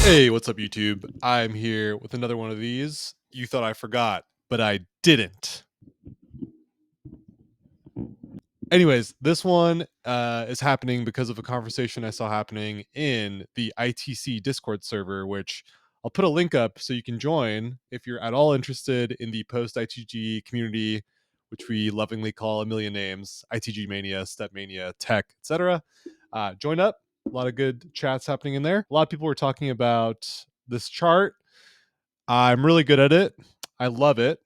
Hey, what's up, YouTube? I'm here with another one of these. You thought I forgot, but I didn't. Anyways, this one is happening because of a conversation I saw happening in the ITC Discord server, which I'll put a link up so you can join if you're at all interested in the post ITG community, which we lovingly call a million names: ITG Mania, Step Mania, Tech, etc. Join up. A lot of good chats happening in there. A lot of people were talking about this chart. I'm really good at it. I love it.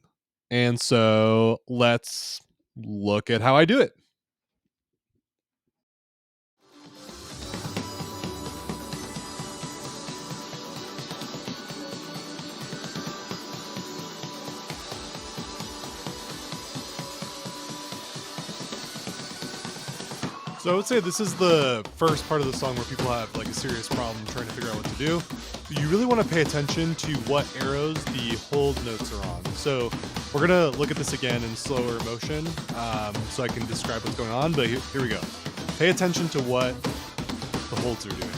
And so let's look at how I do it. So I would say this is the first part of the song where people have like a serious problem trying to figure out what to do. You really want to pay attention to what arrows the hold notes are on. So we're gonna look at this again in slower motion, so I can describe what's going on. But here we go. Pay attention to what the holds are doing.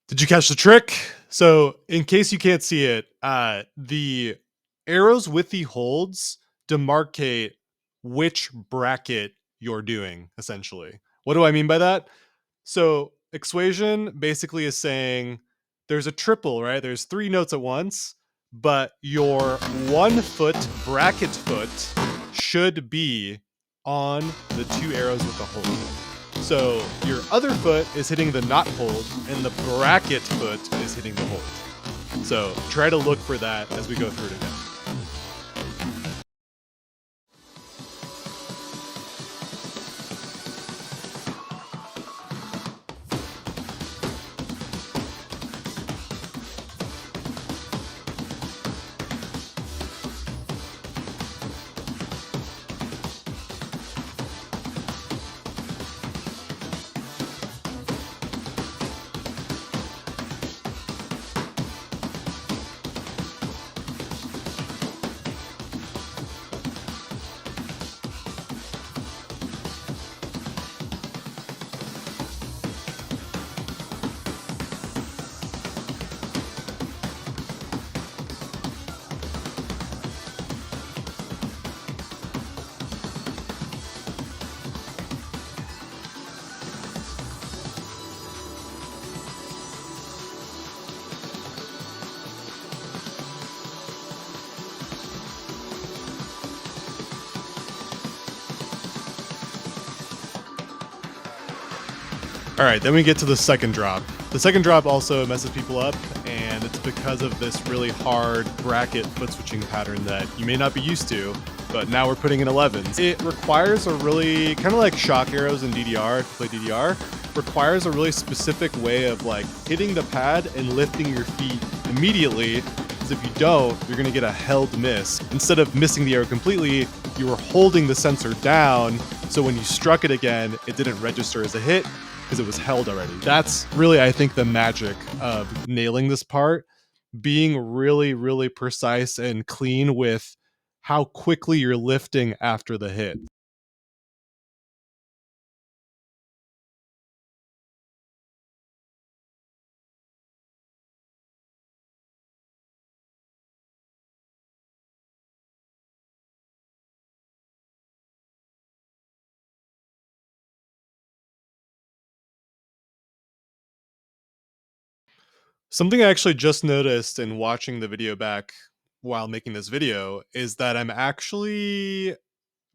Did you catch the trick? So, in case you can't see it, the arrows with the holds demarcate which bracket you're doing, essentially. What do I mean by that? So, Exschwasion basically is saying there's a triple, right? There's three notes at once, but your 1 foot bracket foot should be on the two arrows with the hold. So your other foot is hitting the not hold, and the bracket foot is hitting the hold. So try to look for that as we go through it again. All right, then we get to the second drop. The second drop also messes people up, and it's because of this really hard bracket foot switching pattern that you may not be used to, but now we're putting in 11s. It requires a really, kind of like shock arrows in DDR, if you play DDR, requires a really specific way of like hitting the pad and lifting your feet immediately, because if you don't, you're gonna get a held miss. Instead of missing the arrow completely, you were holding the sensor down, so when you struck it again, it didn't register as a hit, because it was held already. That's really, I think, the magic of nailing this part, being really, really precise and clean with how quickly you're lifting after the hit. Something I actually just noticed in watching the video back while making this video is that I'm actually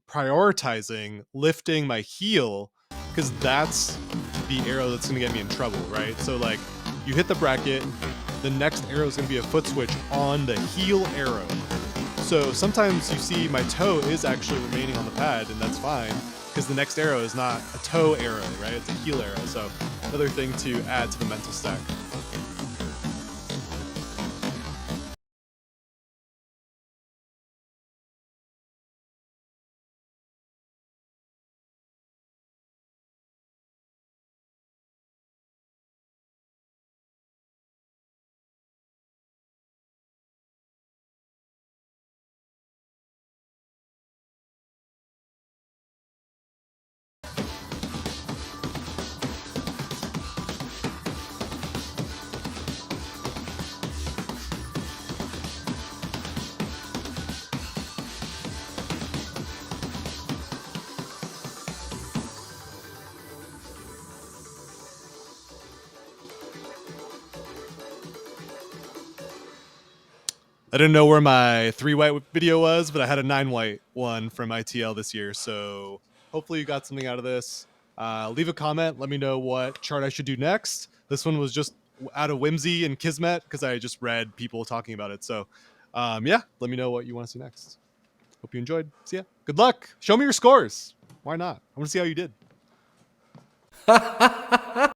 prioritizing lifting my heel, because that's the arrow that's going to get me in trouble, right? So like you hit the bracket, the next arrow is going to be a foot switch on the heel arrow. So sometimes you see my toe is actually remaining on the pad, and that's fine, because the next arrow is not a toe arrow, right? It's a heel arrow. So another thing to add to the mental stack. I didn't know where my 3 white video was, but I had a 9 white one from ITL this year. So hopefully you got something out of this. Leave a comment. Let me know what chart I should do next. This one was just out of whimsy and kismet because I just read people talking about it. So yeah, let me know what you want to see next. Hope you enjoyed. See ya. Good luck. Show me your scores. Why not? I want to see how you did.